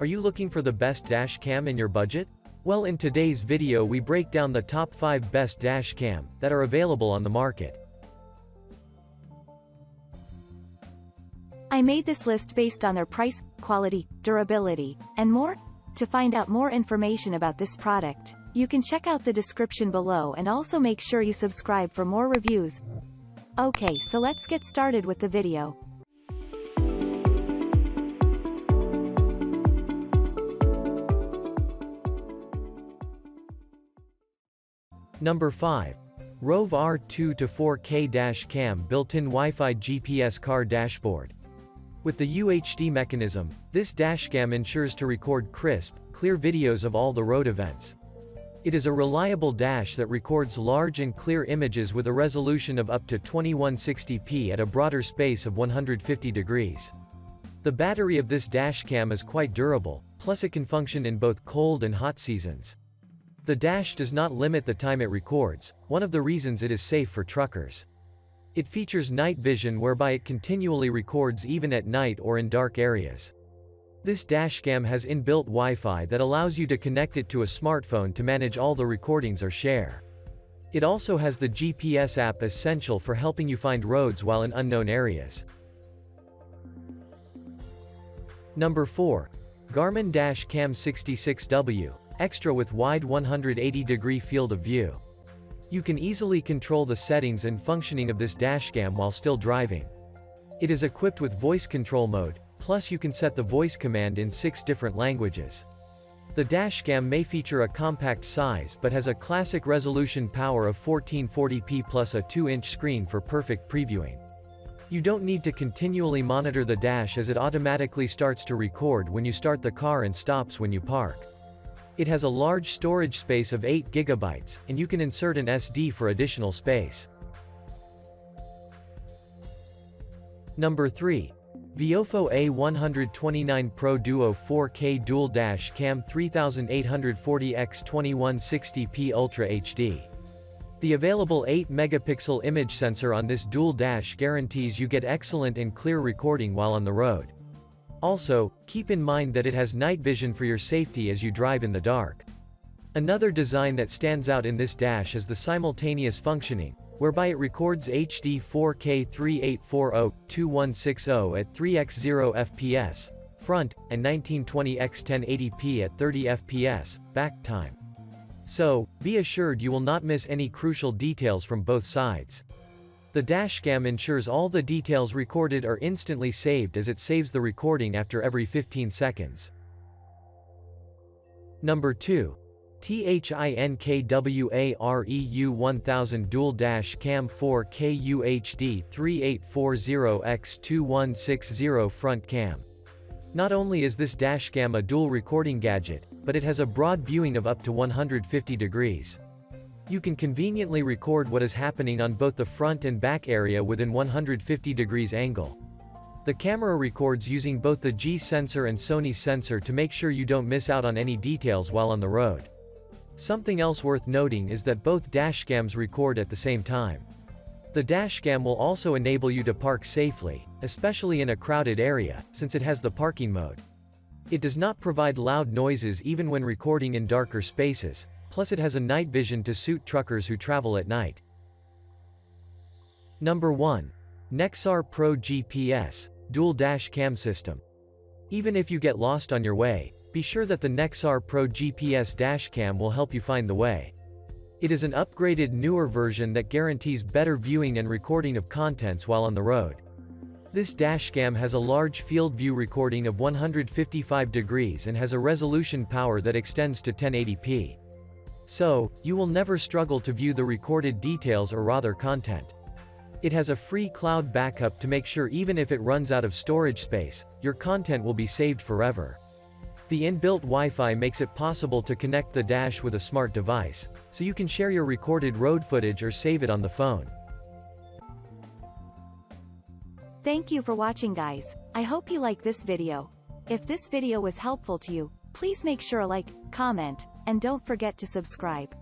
Are you looking for the best dash cam in your budget? Well, in today's video we break down the top 5 best dash cam that are available on the market. I made this list based on their price, quality, durability, and more. To find out more information about this product, you can check out the description below and also make sure you subscribe for more reviews. Okay, so let's get started with the video. Number 5. ROV R2 to 4K Dash Cam Built-in Wi-Fi GPS Car Dashboard. With the UHD mechanism, this dashcam ensures to record crisp, clear videos of all the road events. It is a reliable dash that records large and clear images with a resolution of up to 2160p at a broader space of 150 degrees. The battery of this dashcam is quite durable, plus it can function in both cold and hot seasons. The dash does not limit the time it records, one of the reasons it is safe for truckers. It features night vision whereby it continually records even at night or in dark areas. This dashcam has inbuilt Wi-Fi that allows you to connect it to a smartphone to manage all the recordings or share. It also has the GPS app essential for helping you find roads while in unknown areas. Number 4. Garmin Dash Cam 66W, Extra with wide 180-degree field of view. You can easily control the settings and functioning of this dashcam while still driving. It is equipped with voice control mode, plus you can set the voice command in 6 different languages. The dashcam may feature a compact size but has a classic resolution power of 1440p plus a 2-inch screen for perfect previewing. You don't need to continually monitor the dash as it automatically starts to record when you start the car and stops when you park. It has a large storage space of 8 GB, and you can insert an SD for additional space. Number 3. Viofo A129 Pro Duo 4K Dual Dash Cam 3840x2160p Ultra HD. The available 8-megapixel image sensor on this dual dash guarantees you get excellent and clear recording while on the road. Also, keep in mind that it has night vision for your safety as you drive in the dark. Another design that stands out in this dash is the simultaneous functioning, whereby it records HD 4K 3840x2160 at 3x0 fps, front, and 1920x 1080p at 30 fps, back time. So, be assured you will not miss any crucial details from both sides. The dashcam ensures all the details recorded are instantly saved as it saves the recording after every 15 seconds. Number 2. THINKWAREU 1000 Dual Dash Cam 4K UHD 3840x2160 Front Cam. Not only is this dashcam a dual recording gadget, but it has a broad viewing of up to 150 degrees. You can conveniently record what is happening on both the front and back area within 150 degrees angle. The camera records using both the G sensor and Sony sensor to make sure you don't miss out on any details while on the road. Something else worth noting is that both dashcams record at the same time. The dashcam will also enable you to park safely, especially in a crowded area, since it has the parking mode. It does not provide loud noises even when recording in darker spaces. Plus it has a night vision to suit truckers who travel at night. Number 1. Nexar Pro GPS, Dual Dash Cam System. Even if you get lost on your way, be sure that the Nexar Pro GPS dash cam will help you find the way. It is an upgraded newer version that guarantees better viewing and recording of contents while on the road. This dashcam has a large field view recording of 155 degrees and has a resolution power that extends to 1080p. So, you will never struggle to view the recorded details or rather content. It has a free cloud backup to make sure even if it runs out of storage space, your content will be saved forever. The inbuilt Wi-Fi makes it possible to connect the dash with a smart device, so you can share your recorded road footage or save it on the phone. Thank you for watching, guys. I hope you like this video. If this video was helpful to you, please make sure to like, comment, and don't forget to subscribe.